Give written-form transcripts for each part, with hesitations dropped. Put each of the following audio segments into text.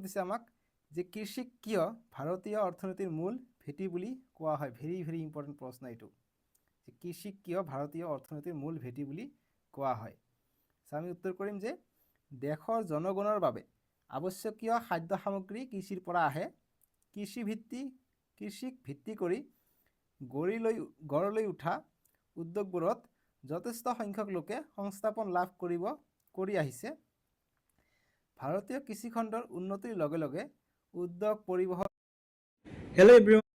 দিছে আমাক যে কৃষিক কিয় ভাৰতীয় অৰ্থনীতিৰ মূল ভেটি বুলি কোৱা হয়। ভেৰি ভেৰি ইম্পৰ্টেণ্ট প্ৰশ্ন এইটো, যে কৃষিক কিয় ভাৰতীয় অৰ্থনীতিৰ মূল ভেটি বুলি কোৱা হয়। আমি উত্তৰ কৰিম যে দেশৰ জনগণৰ বাবে আৱশ্যকীয় খাদ্য সামগ্ৰী কৃষিৰ পৰা আহে। কৃষিক ভিত্তি কৰি গঢ়লৈ উঠা উদ্যোগবোৰত যথেষ্ট সংখ্যক লোকে সংস্থাপন লাভ কৰি আহিছে। ভাৰতীয় কৃষিখণ্ডৰ উন্নতিৰ লগে লগে উদ্যোগ পৰিবহণ। Hello everyone.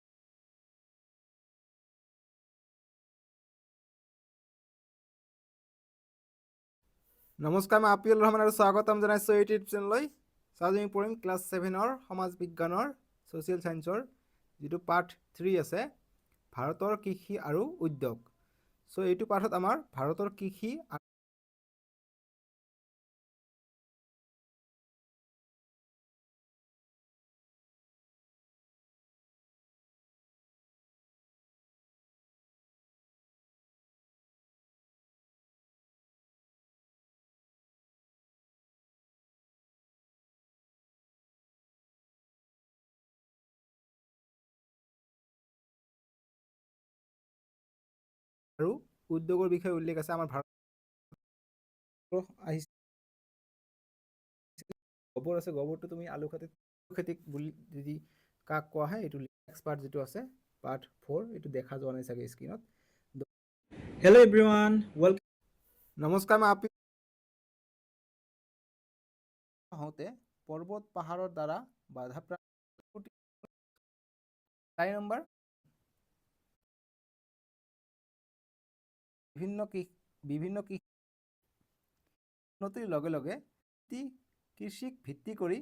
নমস্কাৰ, মই আপিল ৰহমান আৰু স্বাগতম জনাইছোঁ ইউটিউব চেনেললৈ। আজি আমি পঢ়িম ক্লাছ 7ৰ সমাজ বিজ্ঞানৰ ছ'চিয়েল ছায়েন্সৰ যিটো পাৰ্ট 3 আছে, ভাৰতৰ কৃষি আৰু উদ্যোগ। চ' এইটো পাঠত আমাৰ ভাৰতৰ কৃষি আৰু উদ্যোগৰ বিষয়ে উল্লেখ আছে। আমাৰ ভাৰত আহিছে গোবৰ আছে, গোবৰটো তুমি আলু খেতিক বুলি যদি কাক কোৱা হয়, এইটো নেক্সট পাৰ্ট যিটো আছে পাৰ্ট 4, এইটো দেখা যোৱা নাই চাগে স্ক্ৰীনত। Hello everyone. Welcome. নমস্কাৰ, মই আপি হওঁতে পৰ্বত পাহাৰৰ দ্বাৰা বাধাপ্ৰাপ্ত 4 নম্বৰ বিভিন্ন কৃষি উন্নতিৰ লগে লগে কৃষিক ভিত্তি কৰি